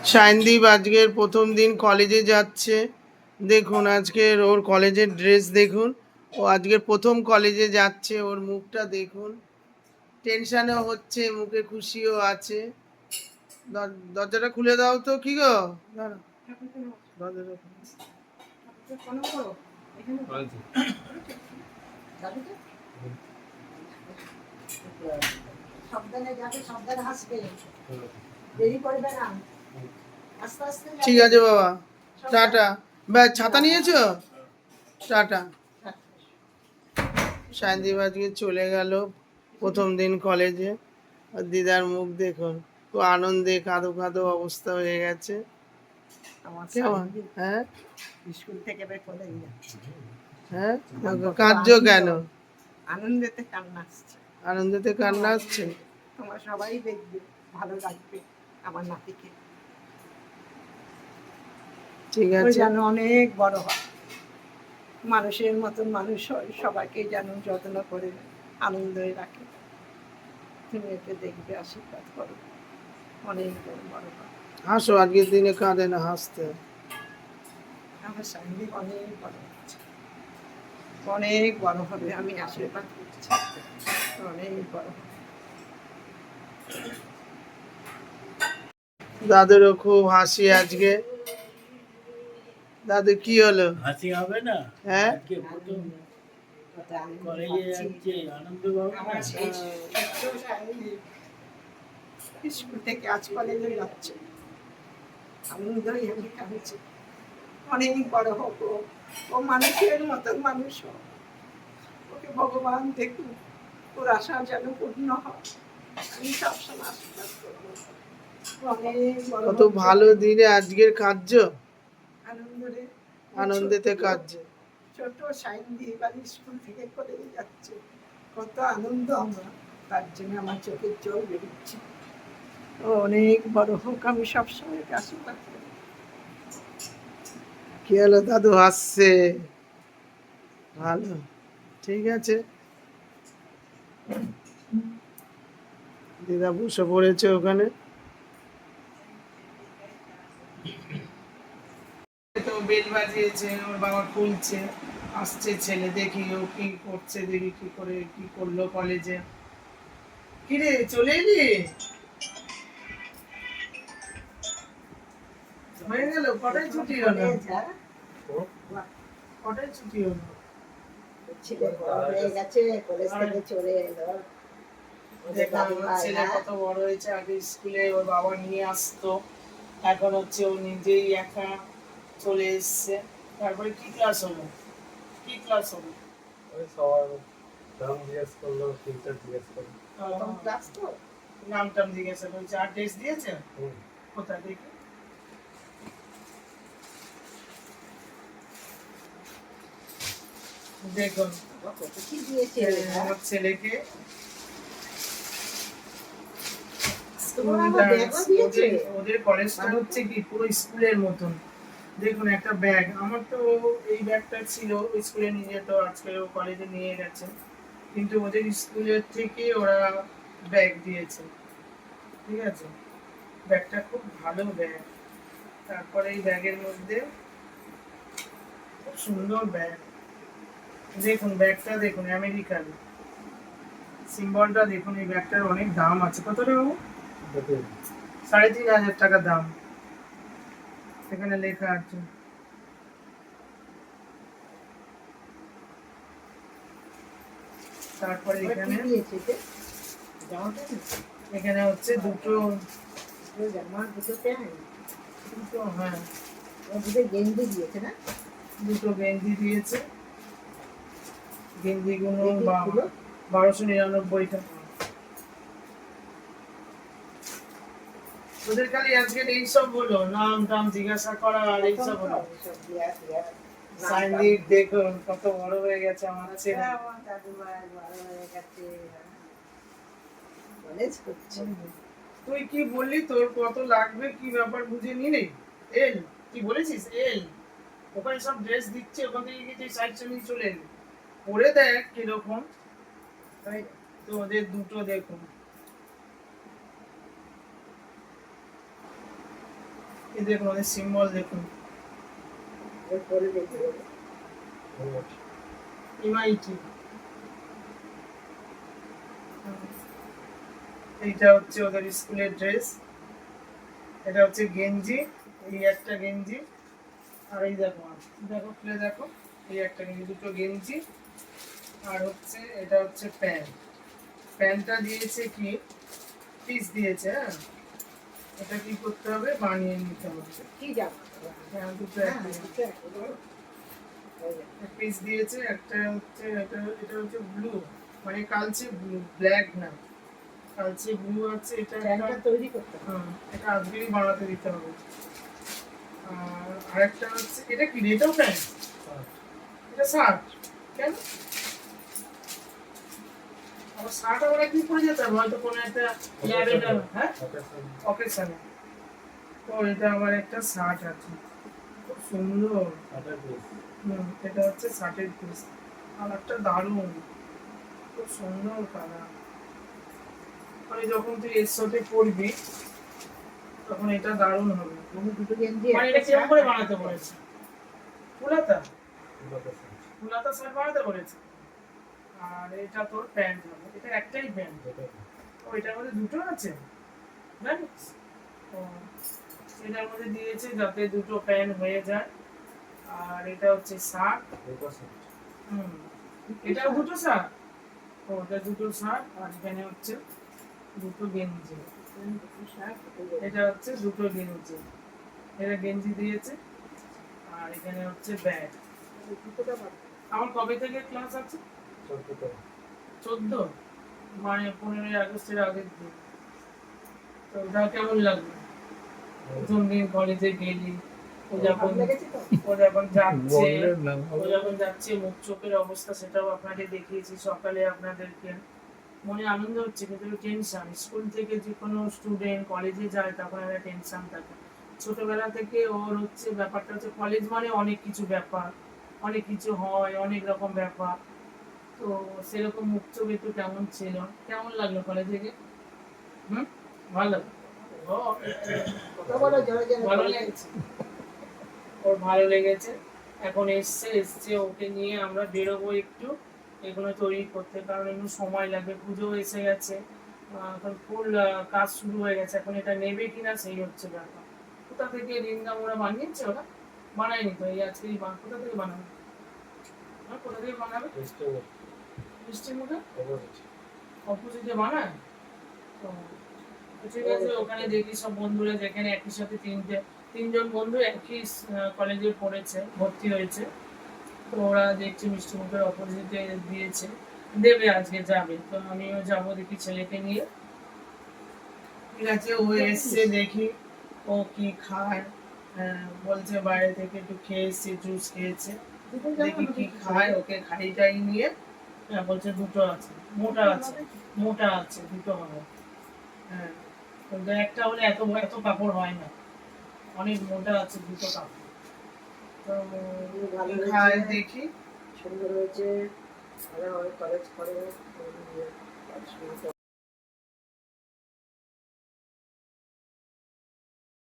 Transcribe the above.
সায়নদীপ আজকের প্রথম দিন কলেজে যাচ্ছে। দেখুন আজকের ওর কলেজের ড্রেস দেখুন। ও আজকের প্রথম কলেজে যাচ্ছে, ওর মুখটা দেখুন। টেনশনও হচ্ছে, মুখে খুশিও আছে। দরজাটা খুলে দাও তো। কি গো, ঠিক আছে বাবা, টাটা। ছাতা নিয়েছো? টাটা। সায়নদীপ আজকে চলে গেল প্রথম দিন কলেজে। আর দিদার মুখ দেখুন, তো আনন্দে কাঁদো কাঁদো অবস্থা হয়ে গেছে। কেমন? হ্যাঁ, স্কুল থেকে বের করে যাচ্ছে। হ্যাঁ, কাঁদছো কেন? আনন্দেতে কান্না আসছে। আনন্দেতে কান্না আসছে। তোমরা সবাই দেখবে, ভালো লাগবে আমার নাতিকে। ঠিক আছে, যেন অনেক বড় হয়, মানুষের মতন মানুষ হয়, সবাইকে যেন যত্ন করে আনন্দে রাখে। তুমি একে দেখবে, আশীর্বাদ করো, অনেক বড় হয়। হাসো, আজকের দিনে কাঁদে না, হাসতে। আমার সামনে অনেক বড় হচ্ছে, অনেক বড় হবে, আমি আশীর্বাদ করছি, অনেক বড় হবে। দাদুরও খুব হাসি আজকে। দাদু কি হলো? হাসি হবে না? হ্যাঁ, স্কুল থেকে আজ কলেজে যাচ্ছে, আনন্দই আমি কাঁদছি। অনেক বড় হোক, ও মানুষের মতন মানুষ হোক, ওকে ভগবান দেখুন, ওর আশা যেন পূর্ণ হয়, আমি সবসময় আশীর্বাদ করবো। কত ভালো দিনে আজকের কার্য, আনন্দে আনন্দেতে কার্য। ছোট সায়নদীপ এবার স্কুল থেকে কলেজে যাচ্ছে, কত আনন্দ আমরা, তার জন্য আমার চোখের জল বেরোচ্ছে। ও অনেক বড় হোক, আমি সবসময় আশীর্বাদ করি। কি হলো, দাদু হাসছে? ভালো, ঠিক আছে। দিদা বসে পড়েছে ওখানে। তো বেল বাজিয়েছে, ওর বাবা খুলছে, আসছে ছেলে, দেখি ও কি করছে, দেখি কি করে কি করলো কলেজে। কিরে, চলে এলি? হয়ে গেল? কটায় ছুটি হলো? কটায় ছুটি হলো? ছেলে কত বড় হয়েছে। আগে স্কুলে ওর বাবা নিয়ে আসতো, এখন হচ্ছে ও নিজেই একা চলে এসছে। তারপরে কি ক্লাস হলো? কি ক্লাস হলো? নাম টাম জিজ্ঞাসা করছে। আর টেস্ট দিয়েছে? কোথায় দেখি? দেখুন আমার ছেলেকে ওদের কলেজটা হচ্ছে কি পুরো স্কুলের মতন। দেখুন একটা ব্যাগ, আমার তো এই ব্যাগটা ছিল স্কুলে নিয়ে যেত, আজকে ও কলেজে নিয়ে গেছে, কিন্তু ওদের স্কুলের থেকে ওরা ব্যাগ দিয়েছে। ঠিক আছে, ব্যাগটা খুব ভালো ব্যাগ। তারপরে এই ব্যাগের মধ্যে খুব সুন্দর ব্যাগ। দেখুন ব্যাগটা দেখুন, আমেরিকান সিম্বলটা দেখুন। এই ব্যাগটার অনেক দাম আছে। কত টাকা? 3,500 টাকা দাম, এখানে লেখা আছে। তারপরে এখানে এখানে হচ্ছে দুটো হ্যাঁ, গেঞ্জি দিয়েছে না, দুটো গেঞ্জি দিয়েছে। গেঞ্জিগুলো 1299 টাকা। ওদের খালি আজকের এইসব হলো, নাম টাম জিজ্ঞাসা করা আর এইসব হলো। সাইনদীপ দেখুন কত বড় হয়ে গেছে আমার ছেলে। তুই কি বললি তোর কত লাগবে, কি ব্যাপার বুঝে নিলি? এল কি বলেছিস? এল ওখানে সব ড্রেস দিচ্ছে, ওখান থেকে গিয়ে সাইড নিয়ে চলে এলি। পরে দেখ কিরকম। তো ওদের দুটো দেখুন, এই দেখুন ওদের সিম্বল দেখুন, এরপরে দেখে নেবো। MIT। এইটা হচ্ছে ওদের স্কুলের ড্রেস, এটা হচ্ছে গেঞ্জি, এই একটা গেঞ্জি, আর এই দেখো দেখো খুলে দেখো, এই একটা গেঞ্জি, দুটো গেঞ্জি, আর হচ্ছে এটা হচ্ছে প্যান্ট। প্যান্টটা দিয়েছে কি পিস দিয়েছে, হ্যাঁ এটা কি করতে হবে, বানিয়ে নিতে হবে। কি জামা? হ্যাঁ দুটো হ্যাঁ, দুটো একই বলো। পিস দিয়েছে, একটা হচ্ছে এটা হচ্ছে ব্লু, মানে কালচে ব্লু, ব্ল্যাক না, কালচে ব্লু আছে। এটা প্যান্টটা তৈরি করতে হবে। হ্যাঁ এটা আজকেই বানাতে দিতে হবে। আর আরেকটা হচ্ছে এটা কি এটাও প্যান্ট, এটা শার্ট, কেন আমার শার্ট আবার একদিন পরে যেতে হবে হয়তো কোনো একটা ল্যাবে, হ্যাঁ অকেশনে। তো এটা আমার একটা শার্ট আছে, খুব সুন্দর। এটা হচ্ছে শার্টের পিস, কালারটা দারুণ, খুব সুন্দর কালার। মানে যখন তুই এর সাথে পরবি তখন এটা দারুণ হবে। মানে দুটো গেঞ্জি মানে এটা কিরকম করে বানাতে বলেছে, ফুলাতা ফুলাতা শার্ট বানাতে বলেছে। আর এটা তোর প্যান্ট হবে, এটা একটাই প্যান্ট, ও এটার মধ্যে দুটো আছে জানিস। ও এটার মধ্যে দিয়েছে যাতে দুটো প্যান্ট হয়ে যায়। আর এটা হচ্ছে শার্ট, হুম এটাও দুটো শার্ট, ও এটা দুটো শার্ট, আর এখানে হচ্ছে দুটো গেঞ্জি, এটা হচ্ছে দুটো গেঞ্জি, এটা গেঞ্জি দিয়েছে। আর এখানে হচ্ছে ব্যাগ। আমার কবে থেকে ক্লাস আছে? 14, মানে 15ই আগস্টের আগের দিন। তো ওটা কেমন লাগলো প্রথম দিন কলেজে গেলি, ও যখন যাচ্ছে মুখ চোখের অবস্থা সেটাও আপনাকে দেখিয়েছি সকালে। আপনাদেরকে মনে আনন্দ হচ্ছে কিন্তু টেনশন, স্কুল থেকে যে কোনো স্টুডেন্ট কলেজে যায় তখন একটা টেনশন থাকে। ছোটবেলা থেকে ওর হচ্ছে ব্যাপারটা হচ্ছে কলেজ মানে অনেক কিছু ব্যাপার, অনেক কিছু হয়, অনেক রকম ব্যাপার। তো সেরকম মুখ চোখ একটু কেমন ছিল, কেমন লাগলো কলেজে গিয়ে? হুম ভালো লাগলো? ও ভালো লেগেছে, ওর ভালো লেগেছে। এখন এসছে ওকে নিয়ে আমরা বেরোবো একটু এগুলো তৈরি করতে, কারণ একটু সময় লাগবে, পুজো এসে গেছে। এখন ফুল কাজ শুরু হয়ে গেছে, এখন এটা নেবে কিনা সেই হচ্ছে ব্যাপার। কোথা থেকে রিঙ্গা মোড়া বানিয়েছে ওরা? বানায়নি তো, এই আজকেই কোথা থেকে বানাবে? কোথা থেকে বানাবে? মিষ্টির মুখে অপোজিটে বানায়। তো ঠিক আছে, ওখানে দেখি সব বন্ধুরা যেখানে একই সাথে তিনজন বন্ধু একই কলেজে পড়েছে, ভর্তি হয়েছে। তো ওরা দেখছি মিষ্টি মুখের অপোজিটে দিয়েছে, দেবে আজকে যাবে, তো আমিও যাবো দেখি ছেলেকে নিয়ে। ঠিক আছে ও এসছে দেখি ও কি খায়। বলছে বাইরে থেকে একটু খেয়ে এসছে, জুস খেয়েছে, দেখি কি খায়, ওকে খাইটাই নিয়ে বলছে দুটো আছে, মোটা আছে দুটো হবে। হ্যাঁ কিন্তু একটা হলে এত এত কাপড় হয় না, অনেক মোটা আছে দুটো কাপড়। তো খায় দেখি। সুন্দর হয়েছে, ভালো কলেজ করে